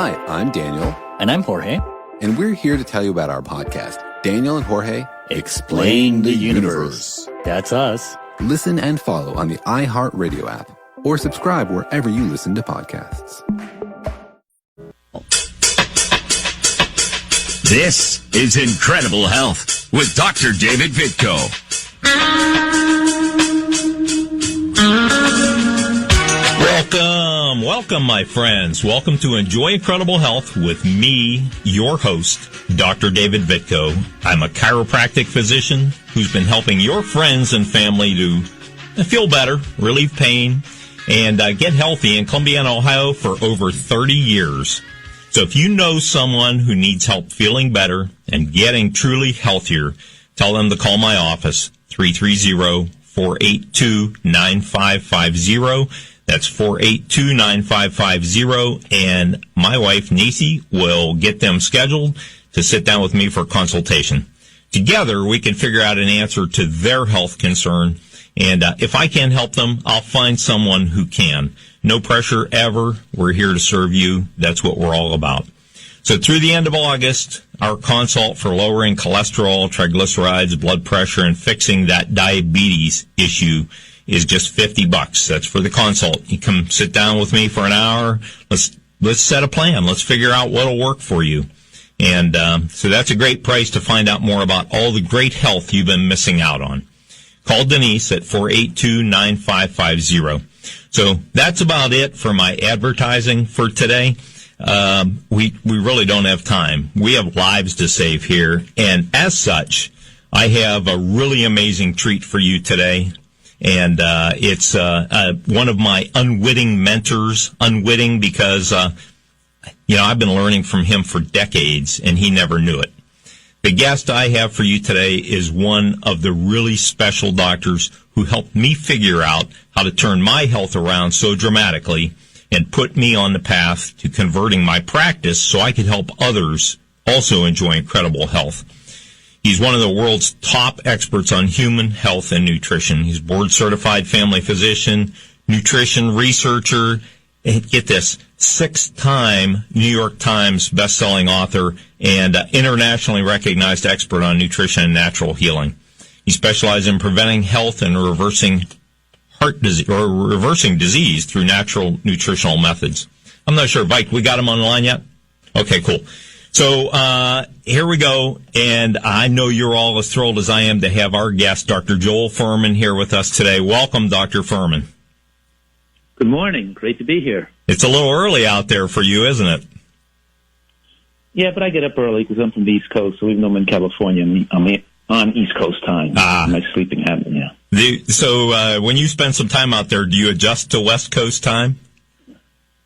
Hi, I'm Daniel. And I'm Jorge. And we're here to tell you about our podcast, Daniel and Jorge Explain the Universe. That's us. Listen and follow on the iHeartRadio app or subscribe wherever you listen to podcasts. This is Incredible Health with Dr. David Vitko. Welcome, my friends. Welcome to Enjoy Incredible Health with me, your host, Dr. David Vitko. I'm a chiropractic physician who's been helping your friends and family to feel better, relieve pain, and get healthy in Columbiana, Ohio for over 30 years. So if you know someone who needs help feeling better and getting truly healthier, tell them to call my office, 330-482-9550. That's 482-9550, and my wife, Nisi, will get them scheduled to sit down with me for a consultation. Together, we can figure out an answer to their health concern, and if I can't help them, I'll find someone who can. No pressure ever. We're here to serve you. That's what we're all about. So through the end of August, our consult for lowering cholesterol, triglycerides, blood pressure, and fixing that diabetes issue is just $50. That's for the consult. You come sit down with me for an hour. Let's set a plan. Let's figure out what'll work for you. And so that's a great price to find out more about all the great health you've been missing out on. Call Denise at 482-9550. So that's about it for my advertising for today. We really don't have time. We have lives to save here. And as such, I have a really amazing treat for you today. And it's one of my unwitting mentors, unwitting because, I've been learning from him for decades, and he never knew it. The guest I have for you today is one of the really special doctors who helped me figure out how to turn my health around so dramatically and put me on the path to converting my practice so I could help others also enjoy incredible health. He's one of the world's top experts on human health and nutrition. He's board-certified family physician, nutrition researcher, and get this, 6-time New York Times best-selling author and internationally recognized expert on nutrition and natural healing. He specializes in preventing health and reversing heart disease or reversing disease through natural nutritional methods. I'm not sure, Vitko, we got him on the line yet? Okay, cool. So here we go, and I know you're all as thrilled as I am to have our guest, Dr. Joel Fuhrman, here with us today. Welcome, Dr. Fuhrman. Good morning. Great to be here. It's a little early out there for you, isn't it? Yeah, but I get up early because I'm from the East Coast, so even though I'm in California, I'm on East Coast time. My sleeping habit, yeah. So when you spend some time out there, do you adjust to West Coast time?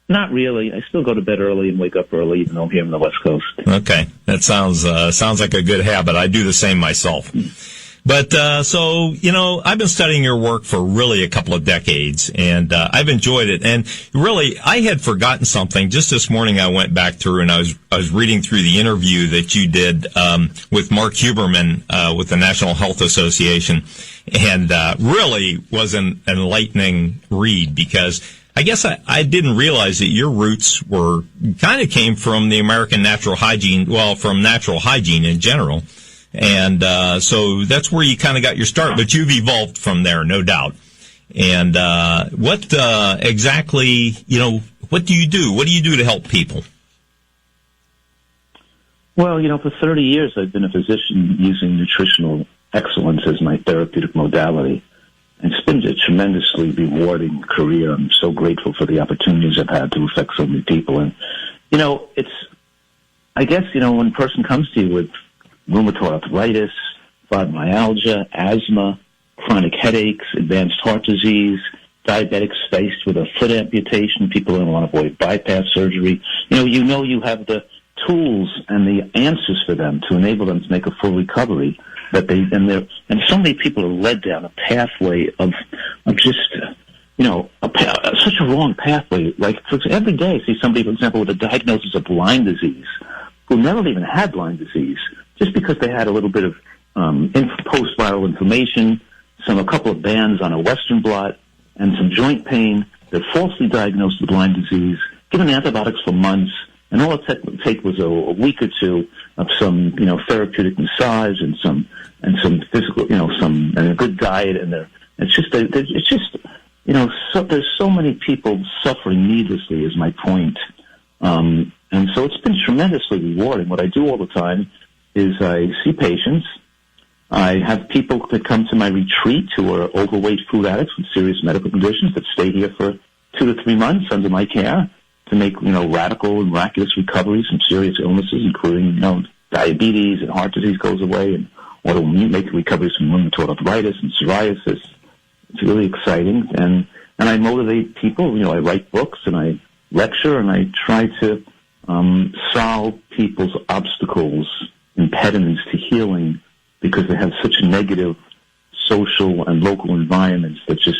Not really. I still go to bed early and wake up early, even though I'm here on the West Coast. Okay, that sounds like a good habit. I do the same myself. But I've been studying your work for really a couple of decades, and I've enjoyed it. And really, I had forgotten something. Just this morning, I went back through and I was reading through the interview that you did with Mark Huberman with the National Health Association, and really was an enlightening read because I guess I didn't realize that your roots kind of came from the American natural hygiene, from natural hygiene in general. And so that's where you kind of got your start, but you've evolved from there, no doubt. And what exactly, what do you do? What do you do to help people? Well, for 30 years I've been a physician using nutritional excellence as my therapeutic modality. And it's been a tremendously rewarding career. I'm so grateful for the opportunities I've had to affect so many people. And, I guess, when a person comes to you with rheumatoid arthritis, fibromyalgia, asthma, chronic headaches, advanced heart disease, diabetics faced with a foot amputation, people who want to avoid bypass surgery, you have the tools and the answers for them to enable them to make a full recovery. And so many people are led down a pathway of just, such a wrong pathway. Like, every day I see somebody, for example, with a diagnosis of Lyme disease, who never even had Lyme disease, just because they had a little bit of post-viral inflammation, a couple of bands on a Western blot, and some joint pain. They're falsely diagnosed with Lyme disease, given antibiotics for months, And all it take was a week or two of some, therapeutic massage and some physical, and a good diet. And there's so many people suffering needlessly is my point. And so it's been tremendously rewarding. What I do all the time is I see patients. I have people that come to my retreat who are overweight food addicts with serious medical conditions that stay here for 2 to 3 months under my care to make, radical and miraculous recoveries from serious illnesses, including, diabetes and heart disease goes away, and make recoveries from rheumatoid arthritis and psoriasis. It's really exciting. And I motivate people. I write books and I lecture and I try to solve people's obstacles, impediments to healing, because they have such negative social and local environments that just,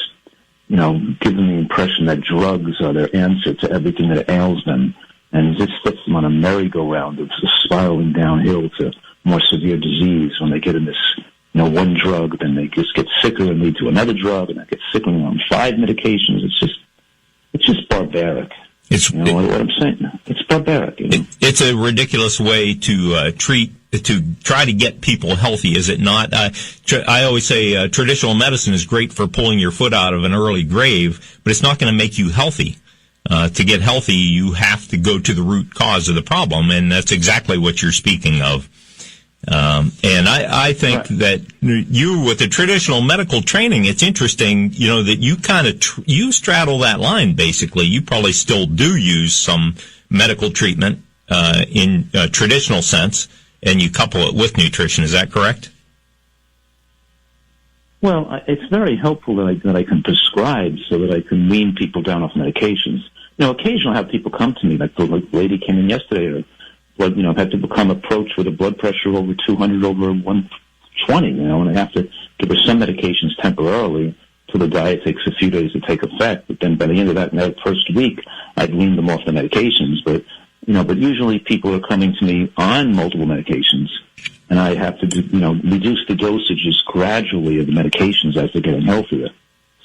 give them the impression that drugs are their answer to everything that ails them, and just sets them on a merry-go-round of spiraling downhill to more severe disease when they get in this, one drug, then they just get sicker and lead to another drug, and they get sicker and on 5 medications. It's just barbaric. What I'm saying? It's barbaric. It's a ridiculous way to try to get people healthy, is it not? I always say traditional medicine is great for pulling your foot out of an early grave, but it's not going to make you healthy. To get healthy, you have to go to the root cause of the problem, and that's exactly what you're speaking of. And I think that you, with the traditional medical training, it's interesting, that you kind of, you straddle that line, basically. You probably still do use some medical treatment, in a traditional sense, and you couple it with nutrition. Is that correct? Well, it's very helpful that I can prescribe so that I can wean people down off medications. Occasionally I have people come to me, like the lady came in yesterday, or I've had people come approach with a blood pressure over 200 over 120, and I have to give her some medications temporarily till the diet takes a few days to take effect. But then by the end of that first week, I'd wean them off the medications. But usually people are coming to me on multiple medications, and I have to, reduce the dosages gradually of the medications as they're getting healthier.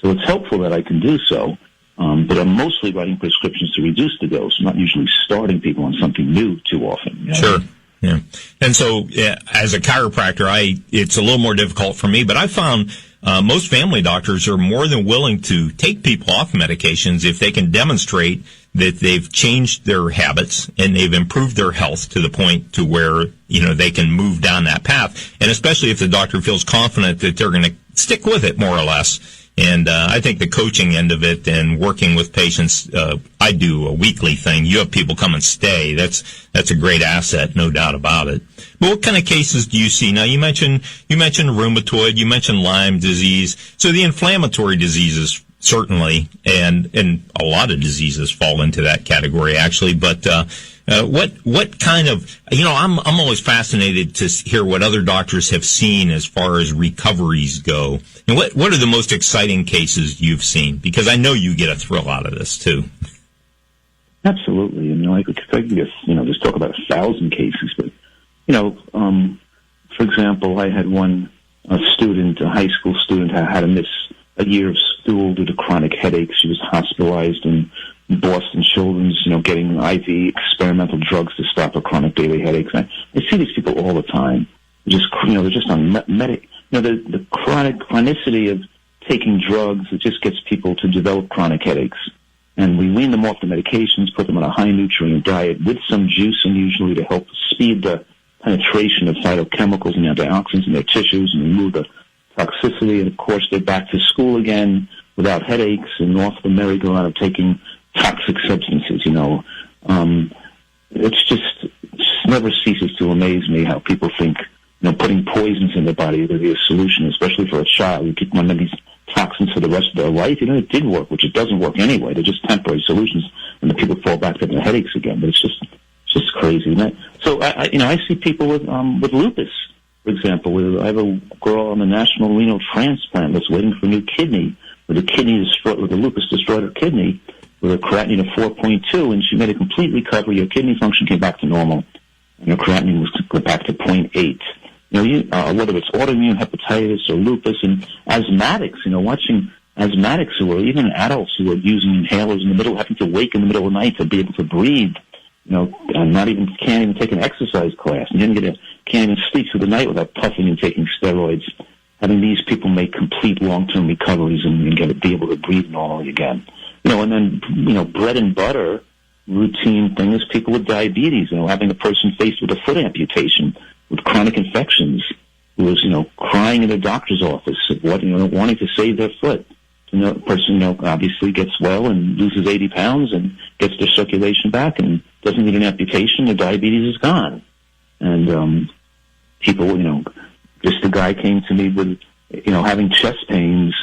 So it's helpful that I can do so. But I'm mostly writing prescriptions to reduce the dose. I'm not usually starting people on something new too often. Sure. Yeah. And so, as a chiropractor, it's a little more difficult for me, but I found most family doctors are more than willing to take people off medications if they can demonstrate that they've changed their habits and they've improved their health to the point to where, they can move down that path. And especially if the doctor feels confident that they're going to stick with it more or less. And I think the coaching end of it and working with patients, I do a weekly thing. You have people come and stay. That's a great asset, no doubt about it. But what kind of cases do you see? Now, you mentioned rheumatoid, you mentioned Lyme disease. So the inflammatory diseases, certainly, and a lot of diseases fall into that category, actually. But what kind of, I'm always fascinated to hear what other doctors have seen as far as recoveries go. And what are the most exciting cases you've seen? Because I know you get a thrill out of this too. Absolutely. I could just talk about 1,000 cases. But, for example, I had a high school student, had to miss a year of school due to chronic headaches. She was hospitalized in Boston Children's, getting IV experimental drugs to stop her chronic daily headaches. I see these people all the time. They're just on the chronicity of taking drugs. It just gets people to develop chronic headaches. And we wean them off the medications, put them on a high nutrient diet with some juicing usually to help speed the penetration of phytochemicals and antioxidants in their tissues and remove the toxicity. And of course, they're back to school again without headaches and off the merry-go-round of taking toxic substances. It just never ceases to amaze me how people think, putting poisons in their body would be a solution, especially for a child. You keep one of these toxins for the rest of their life. It did work, which it doesn't work anyway. They're just temporary solutions, and the people fall back to their headaches again. But it's just crazy. So I see people with lupus, for example. I have a girl on the national renal transplant list waiting for a new kidney, with the lupus destroyed her kidney with a creatinine of 4.2, and she made a complete recovery. Her kidney function came back to normal, and her creatinine was back to 0.8. Whether it's autoimmune hepatitis or lupus, and asthmatics, watching asthmatics who are even adults who are using inhalers in the middle, having to wake in the middle of the night to be able to breathe, can't even take an exercise class, and can't even sleep through the night without puffing and taking steroids. Having these people make complete long-term recoveries and be able to breathe normally again. And then, bread and butter routine thing is people with diabetes, having a person faced with a foot amputation, with chronic infections, who was, crying in the doctor's office, wanting to save their foot. The person, obviously gets well and loses 80 pounds and gets their circulation back and doesn't need an amputation. The diabetes is gone. And people, just a guy came to me with, having chest pains,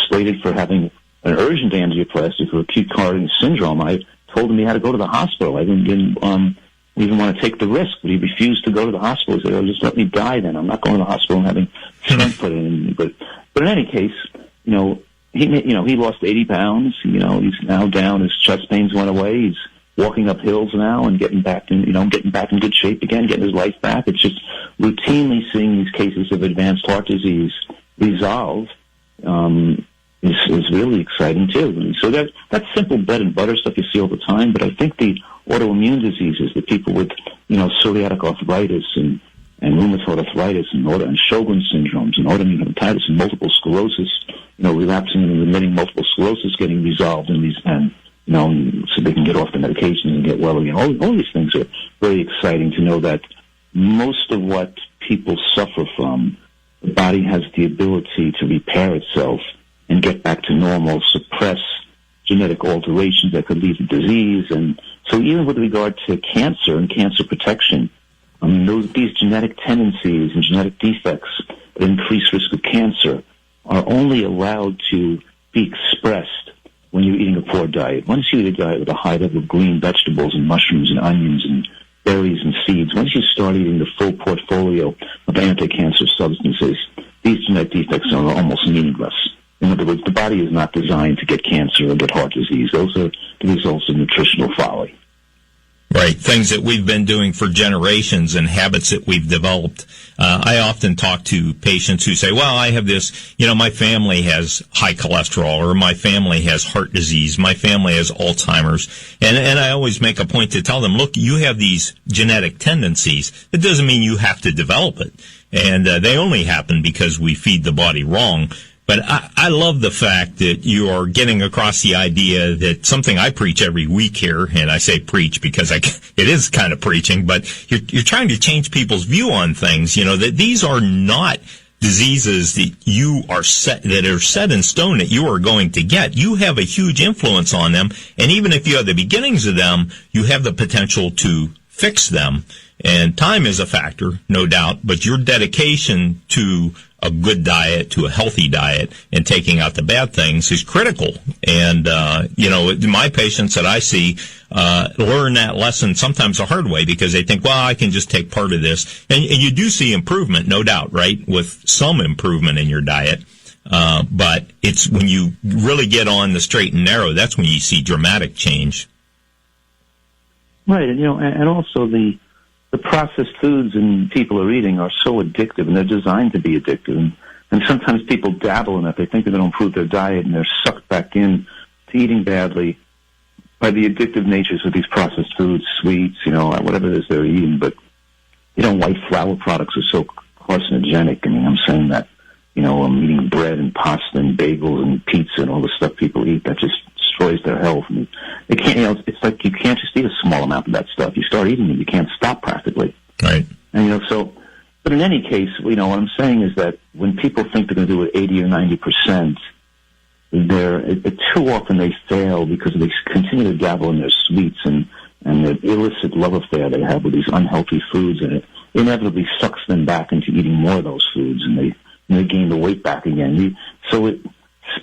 slated for having an urgent angioplasty for acute coronary syndrome. I told him he had to go to the hospital. I didn't even want to take the risk, but he refused to go to the hospital. He said, "Oh, just let me die then. I'm not going to the hospital and having stent put in me." But in any case, he lost 80 pounds. He's now down. His chest pains went away. He's walking up hills now and getting back in good shape again, getting his life back. It's just routinely seeing these cases of advanced heart disease resolve is really exciting too. So that's simple bread and butter stuff you see all the time. But I think the autoimmune diseases, the people with psoriatic arthritis and rheumatoid arthritis and Sjogren's syndromes and autoimmune hepatitis and multiple sclerosis, relapsing and remitting multiple sclerosis getting resolved in these so they can get off the medication and get well again. All these things are very exciting to know that most of what people suffer from, the body has the ability to repair itself and get back to normal, suppress genetic alterations that could lead to disease. And so even with regard to cancer and cancer protection, these genetic tendencies and genetic defects that increase risk of cancer are only allowed to be expressed when you're eating a poor diet. Once you eat a diet with a high level of green vegetables and mushrooms and onions and berries and seeds, once you start eating the full portfolio of anti-cancer substances, these genetic defects are almost meaningless. In other words, the body is not designed to get cancer or get heart disease. Those are the results of nutritional folly. Right, things that we've been doing for generations and habits that we've developed. I often talk to patients who say, well, I have this, my family has high cholesterol, or my family has heart disease, my family has Alzheimer's. And I always make a point to tell them, look, you have these genetic tendencies. It doesn't mean you have to develop it. And they only happen because we feed the body wrong. But I love the fact that you are getting across the idea that something I preach every week here, and I say preach because it is kind of preaching, but you're trying to change people's view on things, that these are not diseases that are set in stone that you are going to get. You have a huge influence on them, and even if you have the beginnings of them, you have the potential to fix them. And time is a factor, no doubt, but your dedication to a good diet, to a healthy diet, and taking out the bad things is critical. And, my patients that I see, learn that lesson sometimes the hard way because they think, well, I can just take part of this. And you do see improvement, no doubt, right? With some improvement in your diet. But it's when you really get on the straight and narrow, that's when you see dramatic change. Right. And also the processed foods and people are eating are so addictive, and they're designed to be addictive. And sometimes people dabble in it. They think they're going to improve their diet, and they're sucked back in to eating badly by the addictive natures of these processed foods, sweets, whatever it is they're eating. But, white flour products are so carcinogenic. I'm saying that, I'm eating bread and pasta and bagels and pizza and all the stuff people eat that just destroys their health. And it can't, it's like you can't just eat a small amount of that stuff. You start eating it, you can't stop practically. Right. And, but in any case, what I'm saying is that when people think they're going to do it 80 or 90%, too often they fail because they continue to dabble in their sweets and the illicit love affair they have with these unhealthy foods, and it inevitably sucks them back into eating more of those foods, and they gain the weight back again.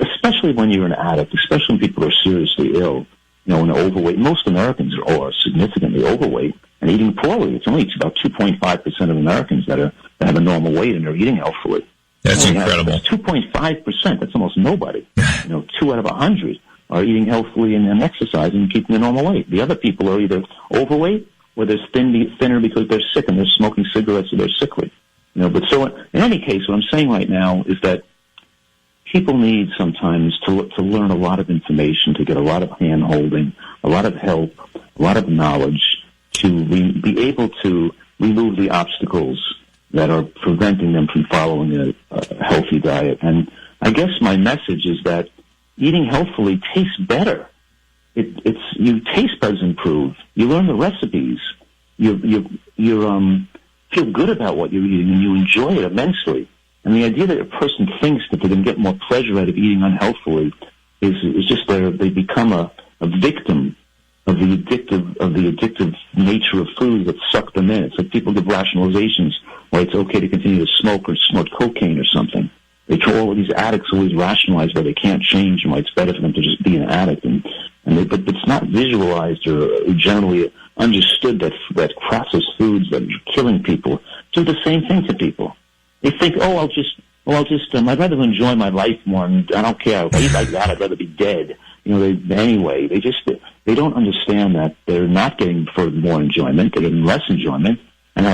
Especially when you're an addict, especially when people are seriously ill, and overweight. Most Americans are significantly overweight and eating poorly. It's about 2.5% of Americans that have a normal weight and are eating healthfully. That's incredible. 2.5%. That's almost nobody. 2 out of 100 are eating healthfully and exercising and keeping their normal weight. The other people are either overweight or they're thinner because they're sick and they're smoking cigarettes or they're sickly. But so in any case, what I'm saying right now is that people need sometimes to learn a lot of information, to get a lot of hand-holding, a lot of help, a lot of knowledge, to be able to remove the obstacles that are preventing them from following a healthy diet. And I guess my message is that eating healthfully tastes better. Your taste buds improve. You learn the recipes. You feel good about what you're eating, and you enjoy it immensely. And the idea that a person thinks that they're going to get more pleasure out of eating unhealthfully is just they become a victim of the addictive nature of food that suck them in. It's like people give rationalizations why it's okay to continue to smoke or snort cocaine or something. All of these addicts always rationalize why they can't change and why it's better for them to just be an addict. But it's not visualized or generally understood that processed foods that are killing people do the same thing to people. They think, I'd rather enjoy my life more, and I don't care. If I eat like that, I'd rather be dead. They don't understand that they're not getting more enjoyment, they're getting less enjoyment, and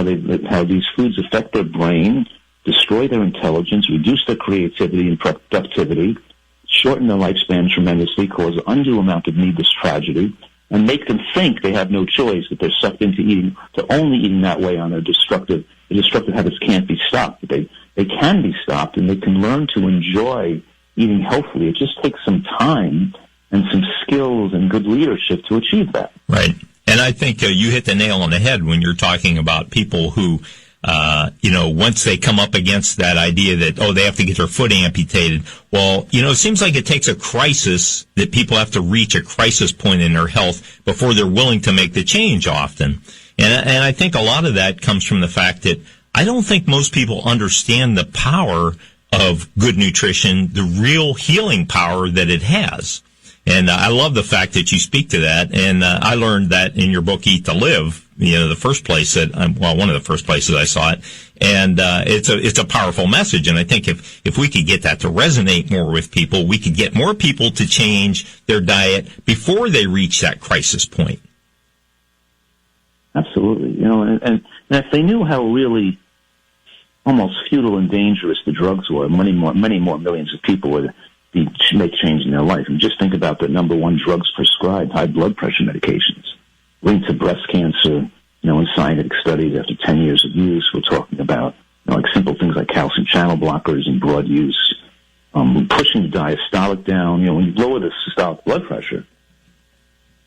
how these foods affect their brain, destroy their intelligence, reduce their creativity and productivity, shorten their lifespan tremendously, cause an undue amount of needless tragedy, and make them think they have no choice, that they're sucked into only eating that way on their destructive habits can't be stopped. But they can be stopped, and they can learn to enjoy eating healthily. It just takes some time and some skills and good leadership to achieve that. Right. And I think you hit the nail on the head when you're talking about people who, once they come up against that idea that, they have to get their foot amputated. Well, it seems like it takes a crisis that people have to reach a crisis point in their health before they're willing to make the change often. And I think a lot of that comes from the fact that I don't think most people understand the power of good nutrition, the real healing power that it has. And I love the fact that you speak to that. And I learned that in your book, Eat to Live, the first place one of the first places I saw it. And it's a powerful message. And I think if we could get that to resonate more with people, we could get more people to change their diet before they reach that crisis point. Absolutely. And if they knew how really almost futile and dangerous the drugs were, many more millions of people would make change in their life. And just think about the number one drugs prescribed, high blood pressure medications, linked to breast cancer. In scientific studies, after 10 years of use, we're talking about like simple things like calcium channel blockers in broad use, pushing the diastolic down. When you lower the systolic blood pressure,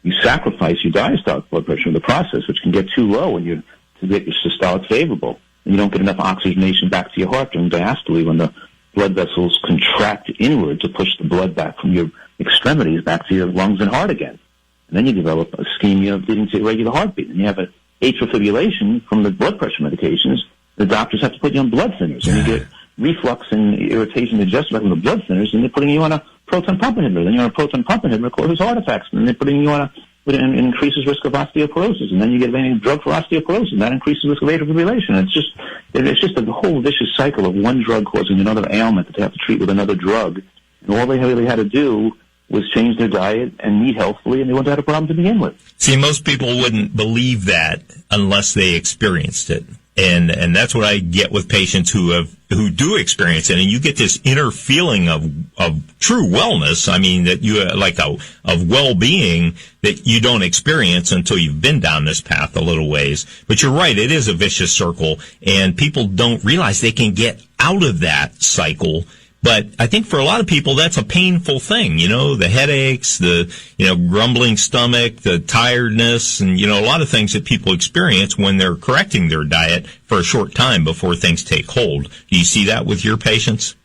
you sacrifice your diastolic blood pressure in the process, which can get too low to get your systolic favorable. And you don't get enough oxygenation back to your heart during diastole when the blood vessels contract inward to push the blood back from your extremities back to your lungs and heart again. And then you develop ischemia leading to irregular heartbeat. And you have atrial fibrillation from the blood pressure medications. The doctors have to put you on blood thinners. And you get reflux and irritation digestive from the blood thinners, and they're putting you on a proton pump inhibitor. Then you're on a proton pump inhibitor, causes heart attacks. And they're putting you on it increases risk of osteoporosis. And then you get a drug for osteoporosis, and that increases risk of atrial fibrillation. It's just a whole vicious cycle of one drug causing another ailment that they have to treat with another drug. And all they really had to do was change their diet and eat healthfully, and they wouldn't have had a problem to begin with. See, most people wouldn't believe that unless they experienced it. And that's what I get with patients who do experience it. And you get this inner feeling of true wellness. I mean, that you of well-being that you don't experience until you've been down this path a little ways. But you're right. It is a vicious circle, and people don't realize they can get out of that cycle. But I think for a lot of people, that's a painful thing. The headaches, the, grumbling stomach, the tiredness, and, a lot of things that people experience when they're correcting their diet for a short time before things take hold. Do you see that with your patients?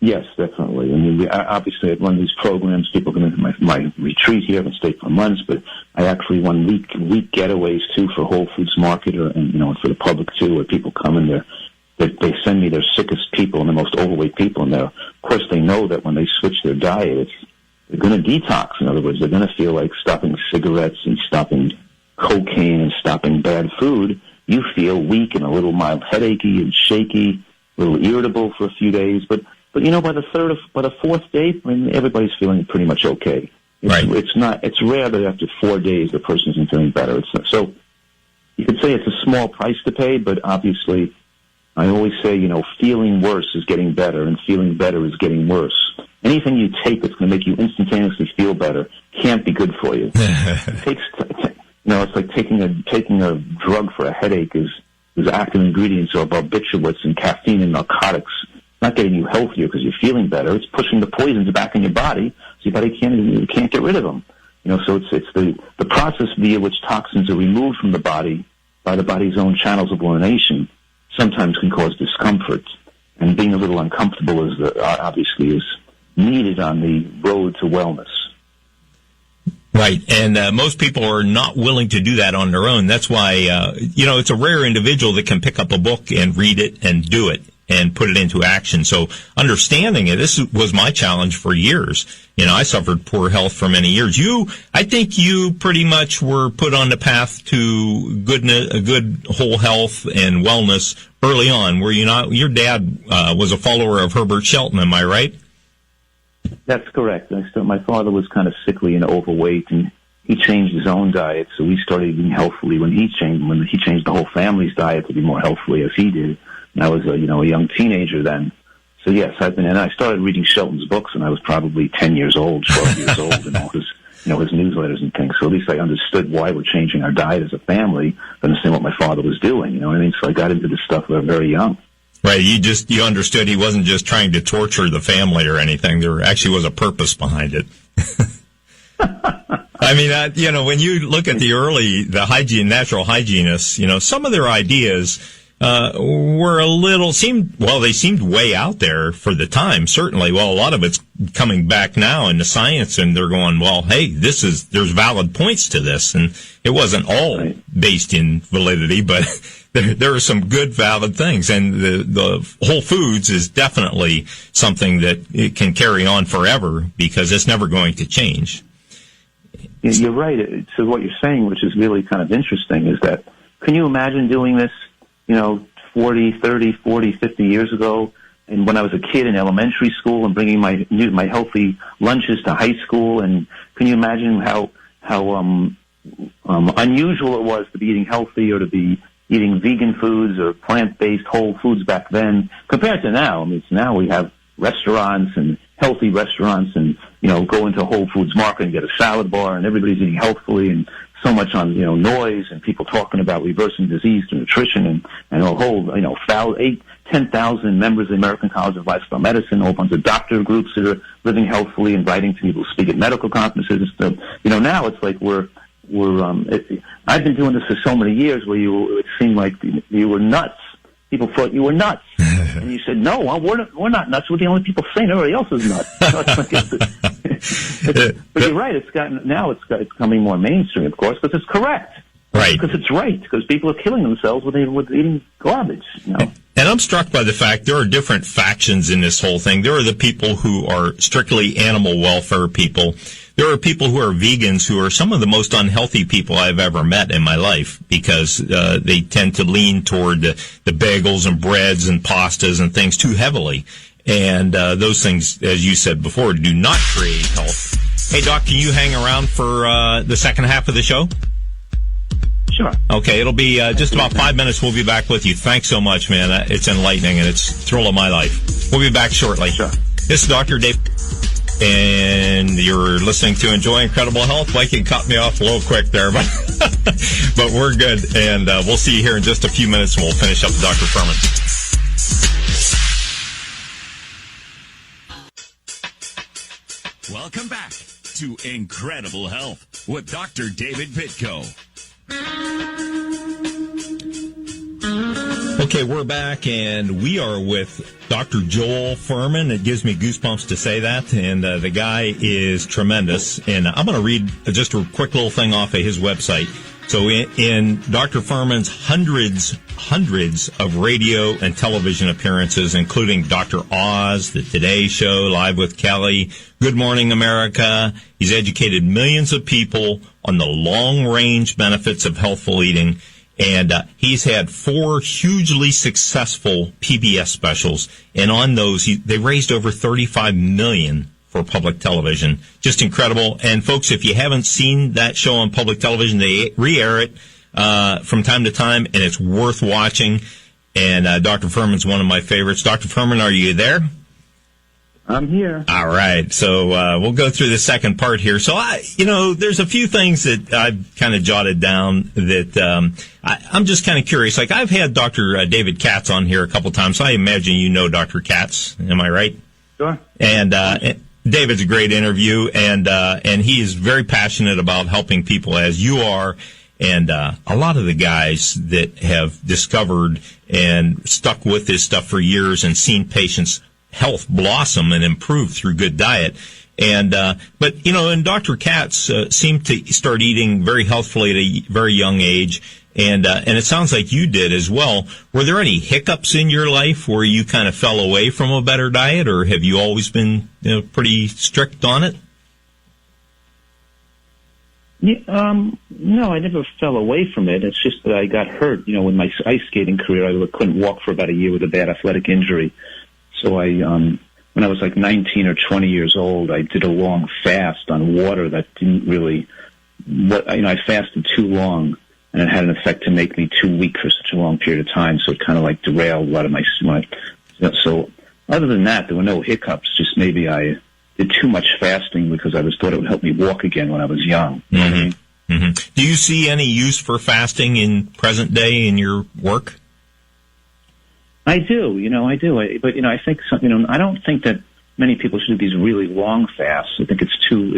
Yes, definitely. I mean, obviously I run these programs. People come into my retreat here and stay for months, but I actually run week getaways too for Whole Foods Market and for the public too, where people come in there. They send me their sickest people and the most overweight people, and of course they know that when they switch their diet, they're going to detox. In other words, they're going to feel like stopping cigarettes and stopping cocaine and stopping bad food. You feel weak and a little mild headachy and shaky, a little irritable for a few days, but by the fourth day, I mean, everybody's feeling pretty much okay. It's rare that after 4 days the person isn't feeling better. So you could say it's a small price to pay, but obviously, I always say, feeling worse is getting better, and feeling better is getting worse. Anything you take that's going to make you instantaneously feel better can't be good for you. It it's like taking a drug for a headache is active ingredients are barbiturates and caffeine and narcotics. It's not getting you healthier because you're feeling better. It's pushing the poisons back in your body, so your body can't get rid of them. So it's the process via which toxins are removed from the body by the body's own channels of elimination sometimes can cause discomfort, and being a little uncomfortable obviously is needed on the road to wellness. Right, and most people are not willing to do that on their own. That's why, it's a rare individual that can pick up a book and read it and do it and put it into action. So understanding it, this was my challenge for years. I suffered poor health for many years. I think you pretty much were put on the path to good whole health and wellness early on. Were you not? Your dad was a follower of Herbert Shelton, am I right? That's correct. My father was kind of sickly and overweight, and he changed his own diet, so we started eating healthfully when he changed the whole family's diet to be more healthfully as he did. And I was a young teenager then. So yes, and I started reading Shelton's books when I was probably 10 years old, 12 years old, and all his newsletters and things. So at least I understood why we're changing our diet as a family, understand what my father was doing, you know what I mean? So I got into this stuff very young. Right, you understood he wasn't just trying to torture the family or anything. There actually was a purpose behind it. I mean, when you look at the natural hygienists, some of their ideas were seemed way out there for the time, certainly. Well, a lot of it's coming back now into science, and they're going, well, hey, there's valid points to this, and it wasn't all based in validity, but there are some good, valid things, and the Whole Foods is definitely something that it can carry on forever because it's never going to change. You're right. So what you're saying, which is really kind of interesting, is that can you imagine doing this, 40, 30, 40, 50 years ago, and when I was a kid in elementary school and bringing my healthy lunches to high school, and can you imagine how unusual it was to be eating healthy or to be eating vegan foods or plant-based whole foods back then compared to now? I mean, now we have restaurants and healthy restaurants and, go into Whole Foods Market and get a salad bar and everybody's eating healthfully and so much on, noise and people talking about reversing disease through nutrition and a whole, 10,000 members of the American College of Lifestyle Medicine, a whole bunch of doctor groups that are living healthfully, inviting people to speak at medical conferences. So, now it's like I've been doing this for so many years where it seemed like you were nuts. People thought you were nuts. And you said, no, we're not nuts. We're the only people saying everybody else is nuts. But you're right. It's becoming more mainstream, of course, because it's correct. Right. Because it's right. Because people are killing themselves with eating garbage, And I'm struck by the fact there are different factions in this whole thing. There are the people who are strictly animal welfare people. There are people who are vegans who are some of the most unhealthy people I've ever met in my life because they tend to lean toward the bagels and breads and pastas and things too heavily. And those things, as you said before, do not create health. Hey, Doc, can you hang around for the second half of the show? Sure. Okay, it'll be just about 5 minutes. We'll be back with you. Thanks so much, man. It's enlightening, and it's a thrill of my life. We'll be back shortly. Sure. This is Dr. Dave, and you're listening to Enjoy Incredible Health. Mike, you cut me off a little quick there, but but we're good, and we'll see you here in just a few minutes, and we'll finish up with Dr. Fuhrman. Welcome back to Incredible Health with Dr. David Vitko. Okay, we're back, and we are with Dr. Joel Fuhrman. It gives me goosebumps to say that, and the guy is tremendous. And I'm going to read just a quick little thing off of his website. So in Dr. Fuhrman's hundreds of radio and television appearances, including Dr. Oz, The Today Show, Live with Kelly, Good Morning America, he's educated millions of people on the long-range benefits of healthful eating. And he's had 4 hugely successful PBS specials, and on those they raised over $35 million for public television. Just incredible. And folks, if you haven't seen that show on public television, they re-air it from time to time, and it's worth watching. And Dr. Fuhrman's one of my favorites. Dr. Fuhrman, are you there? I'm here. All right. So we'll go through the second part here. So, there's a few things that I've kind of jotted down that I'm just kind of curious. Like, I've had Dr. David Katz on here a couple times. So I imagine you know Dr. Katz. Am I right? Sure. And David's a great interview, and he is very passionate about helping people, as you are. And a lot of the guys that have discovered and stuck with this stuff for years and seen patients' health blossom and improve through good diet. And and Dr. Katz seemed to start eating very healthfully at a very young age. And it sounds like you did as well. Were there any hiccups in your life where you kind of fell away from a better diet, or have you always been pretty strict on it? Yeah, no, I never fell away from it. It's just that I got hurt. In my ice skating career, I couldn't walk for about a year with a bad athletic injury. So when I was like 19 or 20 years old, I did a long fast on water that didn't really, I fasted too long, and it had an effect to make me too weak for such a long period of time. So it kind of like derailed a lot of my. So other than that, there were no hiccups. Just maybe I did too much fasting because I thought it would help me walk again when I was young. Mm-hmm. Mm-hmm. Do you see any use for fasting in present day in your work? I do, I do. But I think I don't think that many people should do these really long fasts. I think it's too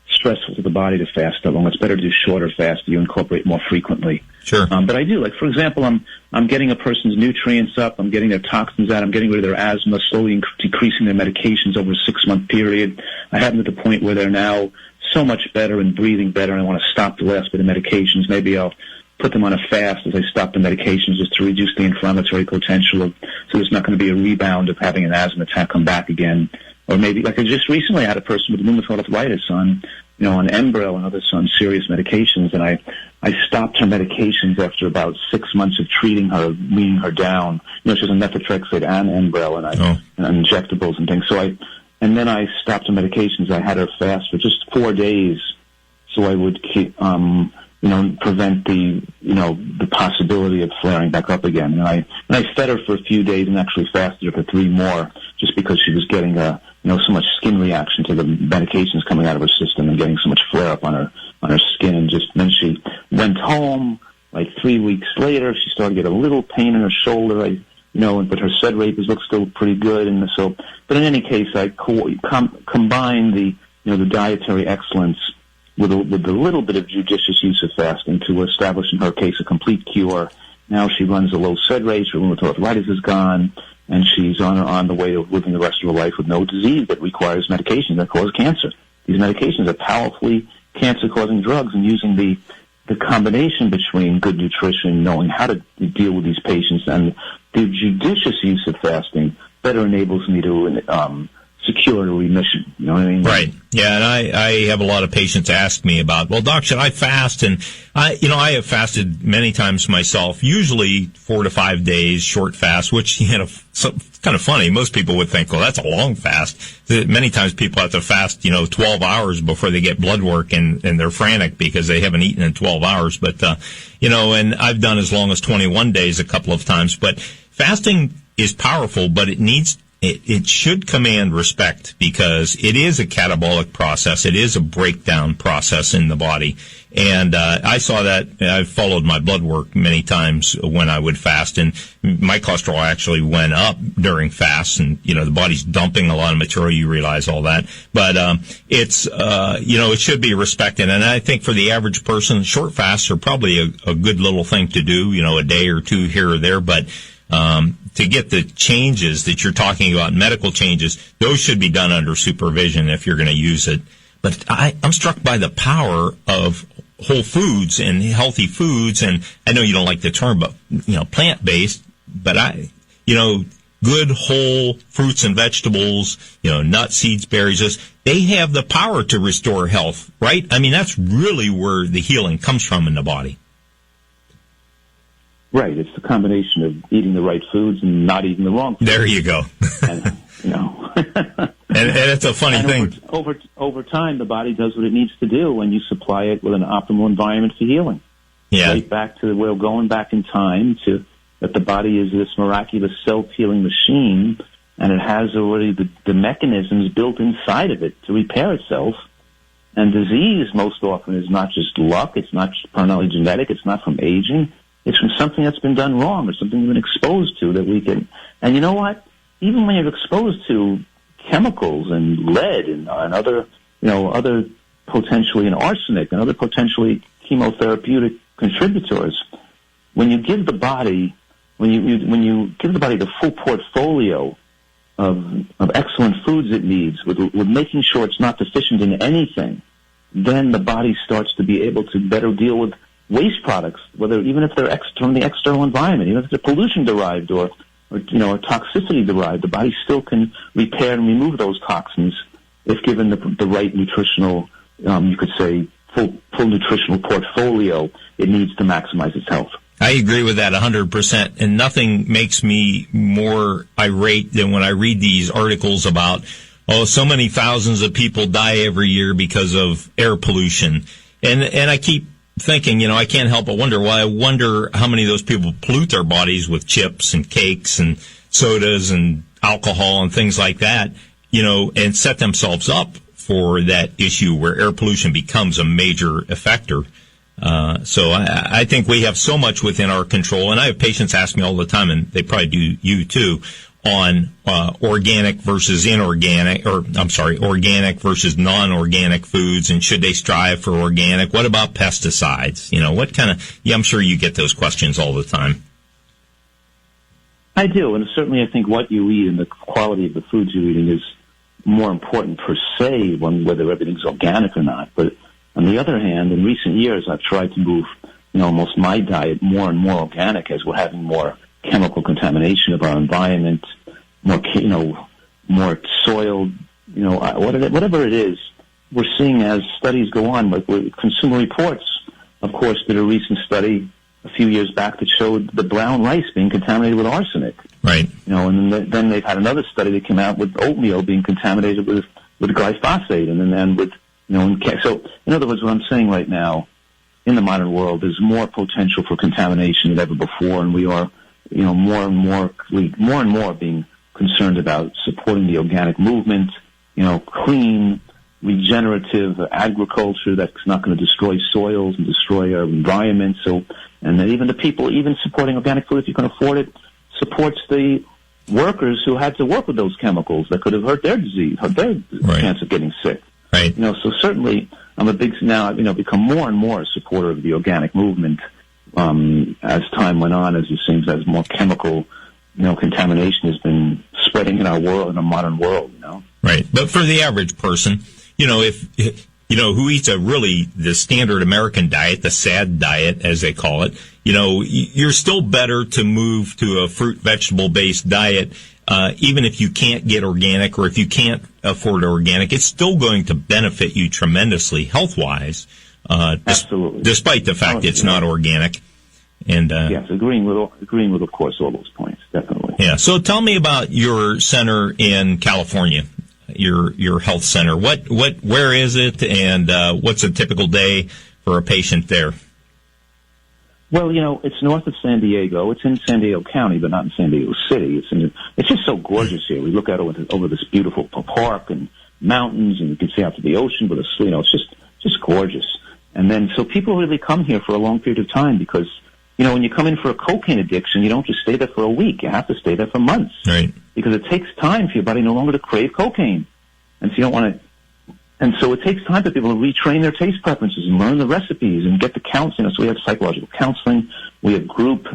stressful to the body to fast that long. It's better to do shorter fasts that you incorporate more frequently. Sure. But I do, like, for example, I'm getting a person's nutrients up. I'm getting their toxins out. I'm getting rid of their asthma, slowly decreasing their medications over a 6-month period. I have them to the point where they're now so much better and breathing better, and I want to stop the last bit of medications. Maybe I'll put them on a fast as I stop the medications just to reduce the inflammatory potential so there's not going to be a rebound of having an asthma attack come back again. Or maybe, like I just recently had a person with rheumatoid arthritis on Enbrel and other serious medications, and I stopped her medications after about 6 months of treating her, weaning her down. She was on methotrexate and Enbrel and injectables and things. And then I stopped her medications. I had her fast for just 4 days, so I would keep, prevent the possibility of flaring back up again. And I fed her for a few days and actually fasted her for 3 more, just because she was getting so much skin reaction to the medications coming out of her system and getting so much flare up on her skin. And then she went home. Like 3 weeks later, she started to get a little pain in her shoulder. But her sed rate looked still pretty good. And so, but in any case, I combined the dietary excellence with a little bit of judicious use of fasting to establish in her case a complete cure. Now she runs a low sed rate, her rheumatoid arthritis is gone, and she's on the way of living the rest of her life with no disease that requires medication that cause cancer. These medications are powerfully cancer-causing drugs, and using the combination between good nutrition, knowing how to deal with these patients, and the judicious use of fasting better enables me to secure a remission. You know what I mean? Right. Yeah, and I have a lot of patients ask me about, well, Doc, should I fast? And I have fasted many times myself, usually 4 to 5 days, short fast, which, kind of funny. Most people would think, well, that's a long fast. Many times people have to fast, 12 hours before they get blood work, and they're frantic because they haven't eaten in 12 hours. But, and I've done as long as 21 days a couple of times. But fasting is powerful, but it should command respect, because it is a catabolic process. It is a breakdown process in the body. And I saw that. I've followed my blood work many times when I would fast, and my cholesterol actually went up during fasts, and, the body's dumping a lot of material. You realize all that. But it should be respected. And I think for the average person, short fasts are probably a good little thing to do, a day or two here or there. But to get the changes that you're talking about, medical changes, those should be done under supervision if you're going to use it. But I'm struck by the power of whole foods and healthy foods, and I know you don't like the term, but plant-based. But good whole fruits and vegetables, nuts, seeds, berries, they have the power to restore health, right? I mean, that's really where the healing comes from in the body. Right. It's the combination of eating the right foods and not eating the wrong foods. There you go. And it's a funny thing. Over time, the body does what it needs to do when you supply it with an optimal environment for healing. Yeah. Right back to we're going back in time to that the body is this miraculous self-healing machine and it has already the mechanisms built inside of it to repair itself. And disease most often is not just luck, it's not just primarily genetic, it's not from aging, it's from something that's been done wrong or something you've been exposed to that we can. And you know what? Even when you're exposed to chemicals and lead and other, other potentially, and arsenic and other potentially chemotherapeutic contributors, when you give the body, when you give the body the full portfolio of excellent foods it needs, with making sure it's not deficient in anything, then the body starts to be able to better deal with waste products, even if they're from the external environment, even if they're pollution derived or toxicity derived, the body still can repair and remove those toxins if given the right nutritional, you could say, full nutritional portfolio it needs to maximize its health. I agree with that 100%, and nothing makes me more irate than when I read these articles about, so many thousands of people die every year because of air pollution. And I keep thinking, I can't help but wonder, I wonder how many of those people pollute their bodies with chips and cakes and sodas and alcohol and things like that, and set themselves up for that issue where air pollution becomes a major effector. So I think we have so much within our control, and I have patients ask me all the time, and they probably do you too, on organic versus organic versus non-organic foods, and should they strive for organic? What about pesticides? What kind of? Yeah, I'm sure you get those questions all the time. I do, and certainly I think what you eat and the quality of the foods you're eating is more important per se, whether everything's organic or not, but on the other hand, in recent years, I've tried to move, almost my diet more and more organic as we're having more chemical contamination of our environment, more soil, whatever it is. We're seeing as studies go on, like Consumer Reports, of course, did a recent study a few years back that showed the brown rice being contaminated with arsenic. Right. And then they've had another study that came out with oatmeal being contaminated with glyphosate, and then with so, in other words, what I'm saying right now, in the modern world, there's more potential for contamination than ever before, and we are, more and more being concerned about supporting the organic movement, clean, regenerative agriculture that's not going to destroy soils and destroy our environment. So, and then even the people, even supporting organic food, if you can afford it, supports the workers who had to work with those chemicals that could have hurt their disease, hurt their chance of getting sick. Right. So certainly I'm become more and more a supporter of the organic movement, as time went on, as it seems as more chemical, contamination has been spreading in our world, in our modern world, Right. But for the average person, if who eats the standard American diet, the SAD diet, as they call it, you're still better to move to a fruit, vegetable-based diet, even if you can't get organic or if you can't afford organic. It's still going to benefit you tremendously health-wise, absolutely, despite the fact it's not organic. And yes, agreeing with, of course, all those points, definitely. Yeah. So tell me about your center in California, your health center. Where is it, and what's a typical day for a patient there? Well, it's north of San Diego. It's in San Diego County, but not in San Diego City. It's just so gorgeous here. We look out over this beautiful park and mountains, and you can see out to the ocean with it's just gorgeous. And then, so people really come here for a long period of time because, when you come in for a cocaine addiction, you don't just stay there for a week. You have to stay there for months. Right. Because it takes time for your body no longer to crave cocaine. And so you don't want to, and so it takes time for people to retrain their taste preferences and learn the recipes and get the counseling. So we have psychological counseling. We have group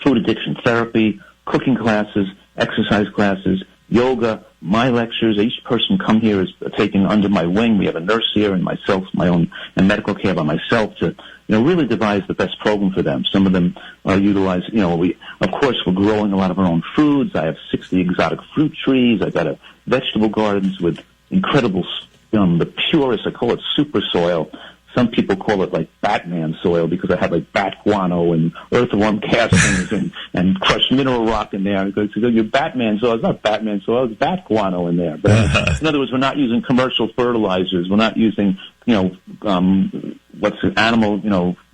food addiction therapy, cooking classes, exercise classes, yoga, my lectures. Each person come here is taken under my wing. We have a nurse here and myself, my own, and medical care by myself to, really devise the best program for them. Some of them are utilized, we're growing a lot of our own foods. I have 60 exotic fruit trees. I've got vegetable gardens with incredible, the purest, I call it super soil. Some people call it like Batman soil because I have like bat guano and earthworm castings and crushed mineral rock in there. Because your Batman soil, it's not Batman soil, it's bat guano in there. But in other words, we're not using commercial fertilizers. We're not using,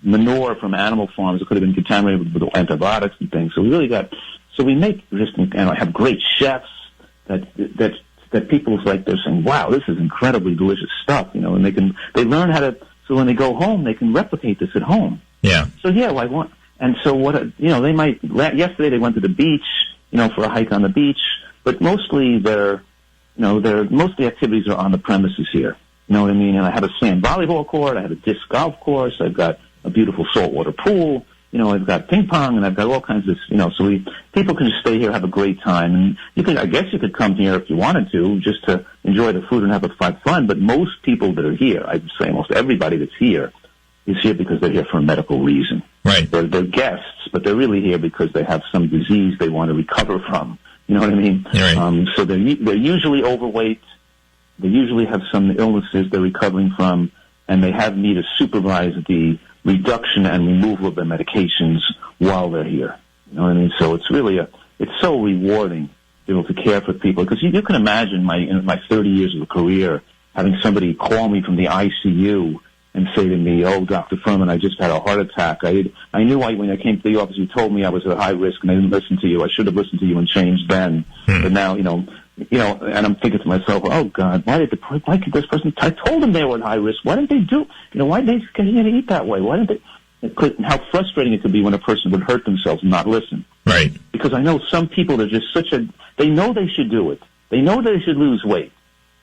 manure from animal farms that could have been contaminated with antibiotics and things. So we really got So we make just, have great chefs that people's like, they're saying, wow, this is incredibly delicious stuff, and they learn how to, so when they go home, they can replicate this at home. Yeah. So yesterday they went to the beach, for a hike on the beach, but mostly most of the activities are on the premises here. You know what I mean? And I have a sand volleyball court, I have a disc golf course, I've got a beautiful saltwater pool, I've got ping pong, and I've got all kinds of, so people can just stay here, have a great time. And I guess you could come here if you wanted to, just to enjoy the food and have fun, but most people that are here, I'd say almost everybody that's here, is here because they're here for a medical reason. Right. They're guests, but they're really here because they have some disease they want to recover from. You know what I mean? Right. So they're usually overweight. They usually have some illnesses they're recovering from, and they have me to supervise the reduction and removal of their medications while they're here. You know what I mean? So it's really it's so rewarding to be able to care for people, because you can imagine in my 30 years of a career having somebody call me from the ICU and say to me, "Oh, Dr. Fuhrman, I just had a heart attack. I knew when I came to the office, you told me I was at high risk, and I didn't listen to you. I should have listened to you and changed then. But now, and I'm thinking to myself, oh God, why could this person? I told them they were at high risk. Why didn't they do? Why did they continue to eat that way? Why didn't they? How frustrating it could be when a person would hurt themselves and not listen. Right. Because I know some people are just they know they should do it. They know they should lose weight.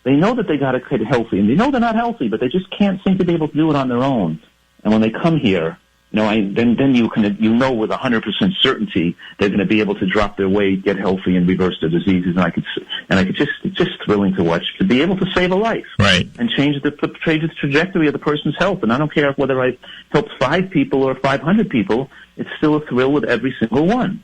They know that they got to get healthy, and they know they're not healthy, but they just can't seem to be able to do it on their own. And when they come here, then you with 100% certainty they're going to be able to drop their weight, get healthy, and reverse their diseases. It's just thrilling to watch, to be able to save a life, right, and change the trajectory of the person's health. And I don't care whether I help 5 people or 500 people. It's still a thrill with every single one,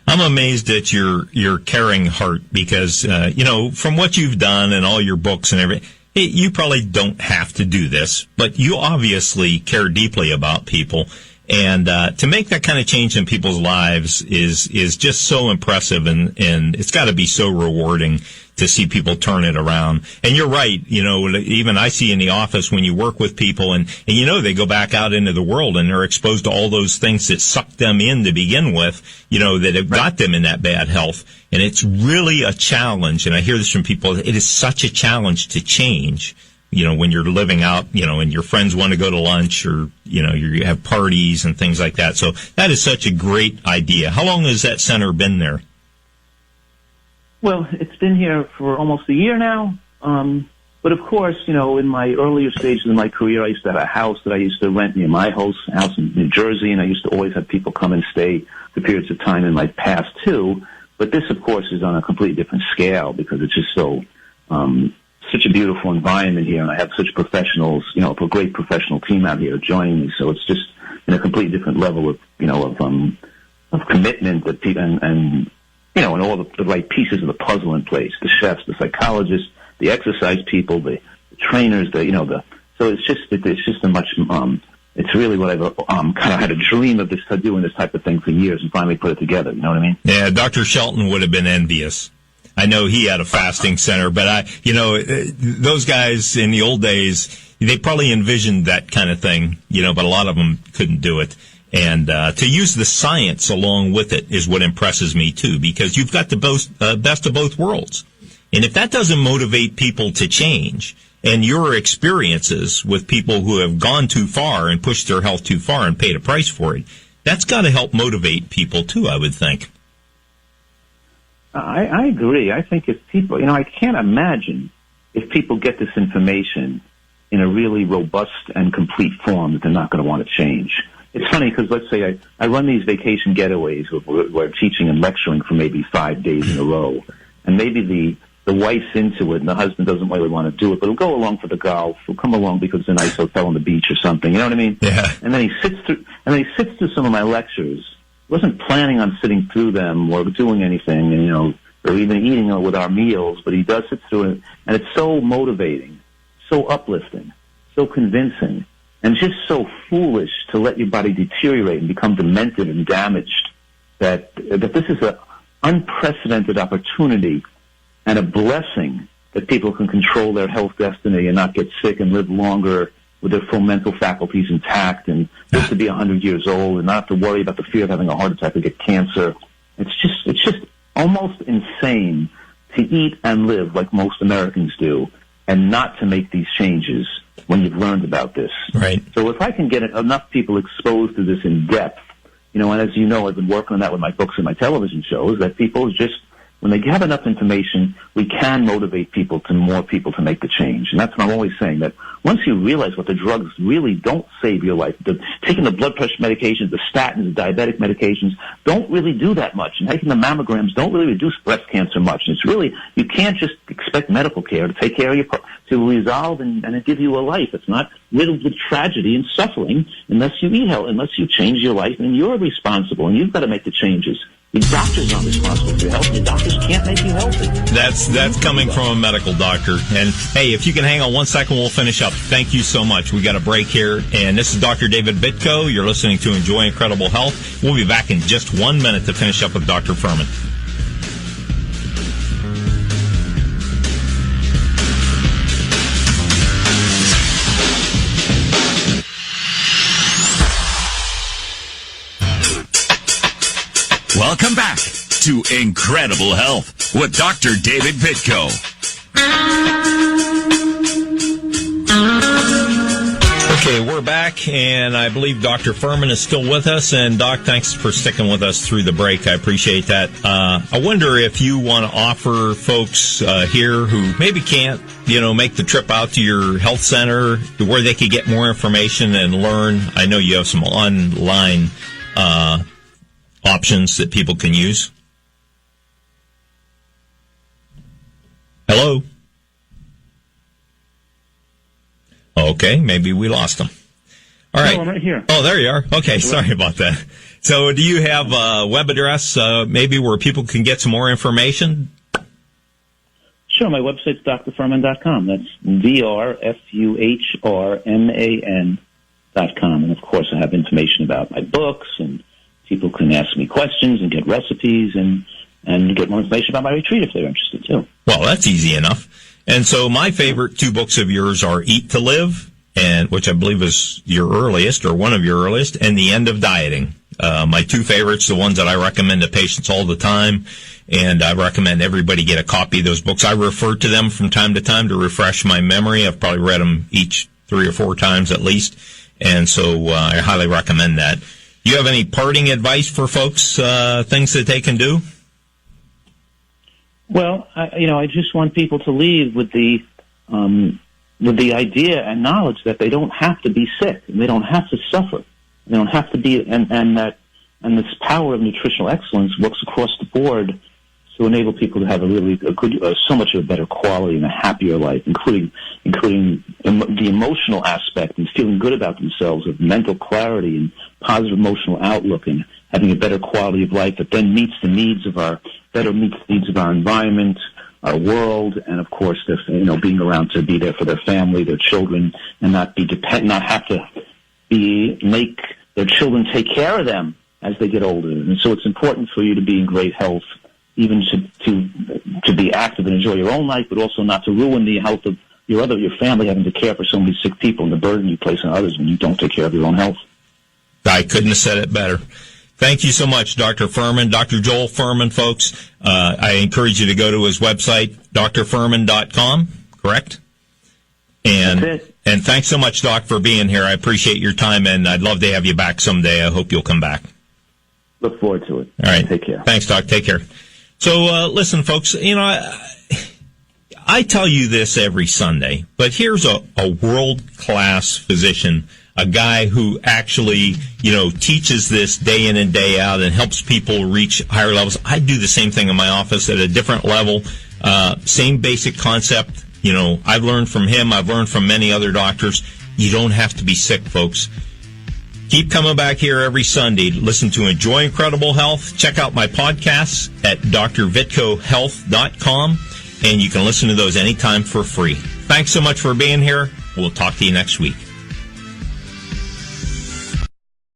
I'm amazed at your caring heart, because, from what you've done and all your books and everything, you probably don't have to do this, but you obviously care deeply about people. And to make that kind of change in people's lives is just so impressive, and it's got to be so rewarding to see people turn it around. And you're right, even I see in the office when you work with people and they go back out into the world and they're exposed to all those things that sucked them in to begin with, that have got them in that bad health. And it's really a challenge. And I hear this from people. It is such a challenge to change, when you're living out, and your friends want to go to lunch, or, you have parties and things like that. So that is such a great idea. How long has that center been there? Well, it's been here for almost a year now. But of course, in my earlier stages of my career, I used to have a house that I used to rent near my house in New Jersey, and I used to always have people come and stay for periods of time in my past too. But this, of course, is on a completely different scale, because it's just such a beautiful environment here, and I have such professionals, a great professional team out here joining me. So it's just in a completely different level of commitment that people and all the right pieces of the puzzle in place. The chefs, the psychologists, the exercise people, the trainers, so it's just a much, it's really what I've kind of had a dream of doing this type of thing for years, and finally put it together. You know what I mean? Yeah, Dr. Shelton would have been envious. I know he had a fasting center, but those guys in the old days, they probably envisioned that kind of thing, but a lot of them couldn't do it. And to use the science along with it is what impresses me too, because you've got the best of both worlds. And if that doesn't motivate people to change, and your experiences with people who have gone too far and pushed their health too far and paid a price for it, that's got to help motivate people too, I would think. I agree. I think if people, I can't imagine if people get this information in a really robust and complete form that they're not going to want to change. It's funny because let's say I run these vacation getaways where I'm teaching and lecturing for maybe 5 days in a row, and maybe the wife's into it and the husband doesn't really want to do it, but he'll go along for the golf. He'll come along because it's a nice hotel on the beach or something. You know what I mean? Yeah. And then he sits through some of my lectures. Wasn't planning on sitting through them or doing anything, or even eating with our meals, but he does sit through it, and it's so motivating, so uplifting, so convincing, and just so foolish to let your body deteriorate and become demented and damaged that this is an unprecedented opportunity and a blessing that people can control their health destiny and not get sick and live longer with their full mental faculties intact and live to be 100 years old and not have to worry about the fear of having a heart attack or get cancer. It's just It's just almost insane to eat and live like most Americans do and not to make these changes when you've learned about this. Right. So if I can get enough people exposed to this in depth, and as you know, I've been working on that with my books and my television shows, that people just, when they have enough information, we can motivate more people to make the change. And that's what I'm always saying, that once you realize what the drugs really don't save your life, taking the blood pressure medications, the statins, the diabetic medications, don't really do that much. And taking the mammograms don't really reduce breast cancer much. And it's really, you can't just expect medical care to take care of to resolve and give you a life. It's not riddled with tragedy and suffering unless you eat health, unless you change your life, and you're responsible, and you've got to make the changes. The doctors aren't responsible for your health. The doctors can't make you healthy. That's coming from a medical doctor. And, hey, if you can hang on 1 second, we'll finish up. Thank you so much. We got a break here. And this is Dr. David Vitko. You're listening to Enjoy Incredible Health. We'll be back in just 1 minute to finish up with Dr. Fuhrman. Welcome back to Incredible Health with Dr. David Vitko. Okay, we're back, and I believe Dr. Fuhrman is still with us. And, Doc, thanks for sticking with us through the break. I appreciate that. I wonder if you want to offer folks here who maybe can't, make the trip out to your health center where they could get more information and learn. I know you have some online options that people can use. Hello? Okay, maybe we lost them. All right. No, I'm right here. Oh, there you are. Okay, sorry about that. So do you have a web address maybe where people can get some more information? Sure, my website's drfuhrman.com. That's drfuhrman.com. And, of course, I have information about my books, and people can ask me questions and get recipes and get more information about my retreat if they're interested, too. Well, that's easy enough. And so my favorite two books of yours are Eat to Live, and which I believe is your earliest or one of your earliest, and The End of Dieting. My two favorites, the ones that I recommend to patients all the time, and I recommend everybody get a copy of those books. I refer to them from time to time to refresh my memory. I've probably read them each 3 or 4 times at least, and so I highly recommend that. Do you have any parting advice for folks, things that they can do? Well, I just want people to leave with the idea and knowledge that they don't have to be sick, and they don't have to suffer. They don't have to be, and this power of nutritional excellence works across the board to enable people to have so much of a better quality and a happier life, including the emotional aspect and feeling good about themselves, of mental clarity and positive emotional outlook, and having a better quality of life that then meets the needs of our environment, our world, and of course, being around to be there for their family, their children, and not have to make their children take care of them as they get older. And so it's important for you to be in great health, even to be active and enjoy your own life, but also not to ruin the health of your family, having to care for so many sick people and the burden you place on others when you don't take care of your own health. I couldn't have said it better. Thank you so much, Dr. Fuhrman. Dr. Joel Fuhrman, folks. I encourage you to go to his website, drfuhrman.com, correct? And thanks so much, Doc, for being here. I appreciate your time, and I'd love to have you back someday. I hope you'll come back. Look forward to it. All right. Take care. Thanks, Doc. Take care. So, listen, folks, I tell you this every Sunday, but here's a world-class physician, a guy who actually, teaches this day in and day out and helps people reach higher levels. I do the same thing in my office at a different level. Same basic concept. I've learned from him. I've learned from many other doctors. You don't have to be sick, folks. Keep coming back here every Sunday. Listen to Enjoy Incredible Health. Check out my podcasts at drvitkohealth.com, and you can listen to those anytime for free. Thanks so much for being here. We'll talk to you next week.